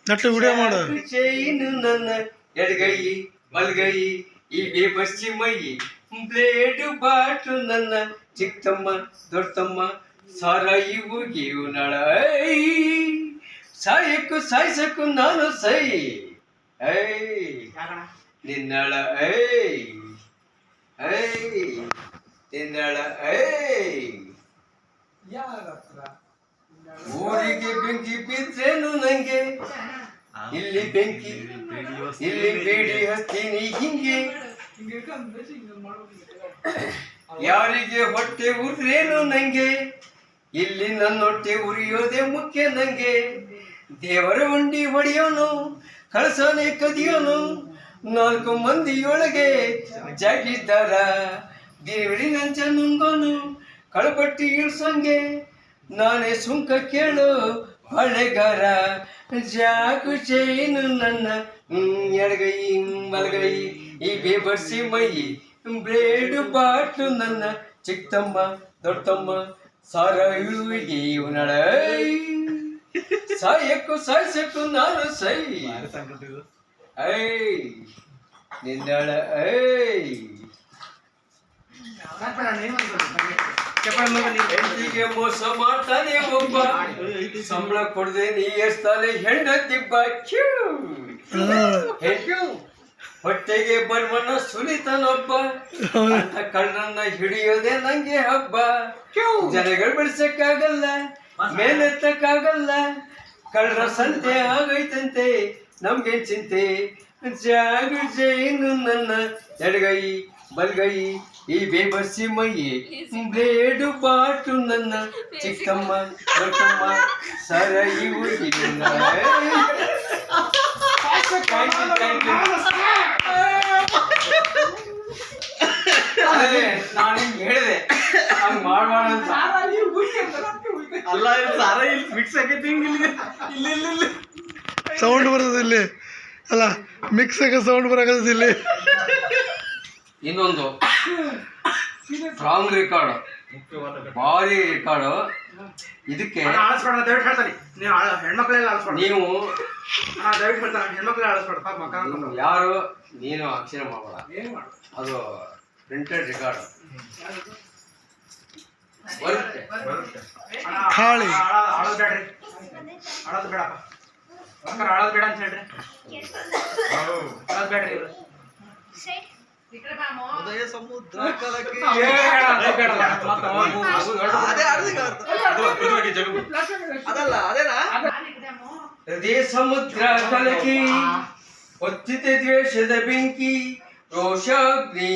Nut video ಮಾಡು. Chain ನನ್ನ ಎಡಗೈ ಬಲಗೈ ಇವೆ ಪಶ್ಚಿಮೈ ಬ್ಲೇಡು ಬಾಟು ನನ್ನ ಚಿಕ್ಕಮ್ಮ ದೊಡ್ಡಮ್ಮ ಸಾರಾಯಿ ಹೋಗಿಯು ನಳ ಸಾಯಕ್ಕೂ ಸಾಯ್ಸಕ್ಕೂ ನಾನು ಸೈ ಐ ನಿನ್ನಳ ನಿನ್ನಳ ಊರಿಗೆ ಬೆಂಕಿ ಬಿದ್ರೇನು ನಂಗೆ ಇಲ್ಲಿ ಬೆಂಕಿ ಇಲ್ಲಿ ಬೇಡಿ ಹಸ್ತೀನಿ ಹಿಂಗೆ ಯಾರಿಗೆ ಹೊಟ್ಟೆ ಉರಿದ್ರೇನು ನಂಗೆ ಇಲ್ಲಿ ನನ್ನೊಟ್ಟೆ ಉರಿಯೋದೇ ಮುಖ್ಯ ನಂಗೆ ದೇವರ ಉಂಡಿ ಹೊಡೆಯೋನು ಕಳಸನೆ ಕದಿಯೋನು 4 ಮಂದಿಯೊಳಗೆ ಜಾಗಿದ್ದಾರ ದೇವರಿ ನಂಚ ನುಂಗೋನು ಕಳಪಟ್ಟಿ ಇಳ್ಸಂಗೆ ನಾನೇ ಸುಂಕ ಕೇಳು ಹೊಳೆಗಾರ ಜಾಕು ಚೈನು ನನ್ನ ಎಡಗೈ ಬಲಗೈ ಈ ಬೇಬರ್ಸಿ ಮೈ ಬ್ಲೇಡು ಬಾಟ್ಲು ನನ್ನ ಚಿಕ್ಕಮ್ಮ ದೊಡ್ಡಮ್ಮ ಸಾರಾಯುವಿಗೆ ಇವನಳ ಸಾಯಕ್ಕೂ ಸಾಯ್ಸಕ್ಕೂ ನಾನು ಸೈ ಐ ನಿನ್ನಳ ಹೆಂಡತಿಗೆ ಮೋಸ ಮಾಡ್ತಾನೆ ಒಬ್ಬ ಸಂಬಳ ಕೊಡದೆ ನೀ ಎಷ್ಟಾಲೆ ಹೆಂಡತಿಬ್ಬ ಹೊಟ್ಟೆಗೆ ಬರ್ಮನ್ನ ಸುಲಿತಾನೊಬ್ಬ ಅಂತ ಕಳ್ಳನ್ನ ಹಿಡಿಯೋದೆ ನಂಗೆ ಹಬ್ಬ ಜನಗಳು ಬೆಳ್ಸಕ್ಕಾಗಲ್ಲ ಮೇಲೆತ್ತಕ್ಕಾಗಲ್ಲ ಕಳ್ಳರ ಸಂತೆ ಆಗೈತಂತೆ ನಮ್ಗೆ ಚಿಂತೆ ಜಾಗು ಜೈನು ನನ್ನ ಎಡಗೈ ಬಲ್ಗೈ ಈ ಬೇಬರ್ಸಿ ಮೈ ಬ್ಲೇಡು ಬಾಟು ನನ್ನ ಚಿಕ್ಕಮ್ಮ ದೊಡ್ಡಮ್ಮ ಸರಾಯಿ ಹೋಗಿ ನಾನು ಹಿಂಗೆ ಹೇಳಿದೆ ಹಂಗೆ ಮಾಡ್ಬಾರ್ದು ಅಂತ ಅಲ್ಲ ಸಾರ ಇಲ್ಲಿ ಮಿಕ್ಸ್ ಆಗೈತಿ ಇಲ್ಲಿ ಸೌಂಡ್ ಬರ್ತದೆ ಇಲ್ಲಿ ಅಲ್ಲ ಮಿಕ್ಸ್ ಆಗ ಸೌಂಡ್ ಬರಾಕತ್ತದ ಇಲ್ಲಿ. ಇನ್ನೊಂದು ಸ್ಟ್ರಾಂಗ್ ರೆಕಾರ್ಡ್ ಭಾರಿ ರೆಕಾರ್ಡ್ ಇದಕ್ಕೆ ನೀವು ಯಾರು ನೀನು ಅಕ್ಷರ ಮಾಡಬೇಡ ಅದು ಪ್ರಿಂಟೆಡ್ ರೆಕಾರ್ಡ್ ಬರುತ್ತೆ ಖಾಳಿ ಅಳದ್ ಬೇಡಪ್ಪ ಅಳದ್ ಬೇಡ ಅಂತ ಹೇಳ್ರಿ ಅಳದ್ ಬೇಡ್ರಿ ಉದಯ ಸಮುದ್ರ ಹೃದಯ ಸಮುದ್ರ ಕಲಕಿ ಹೊತ್ತಿದೆ ದ್ವೇಷದ ಬೆಂಕಿ ರೋಷಾಗ್ನಿ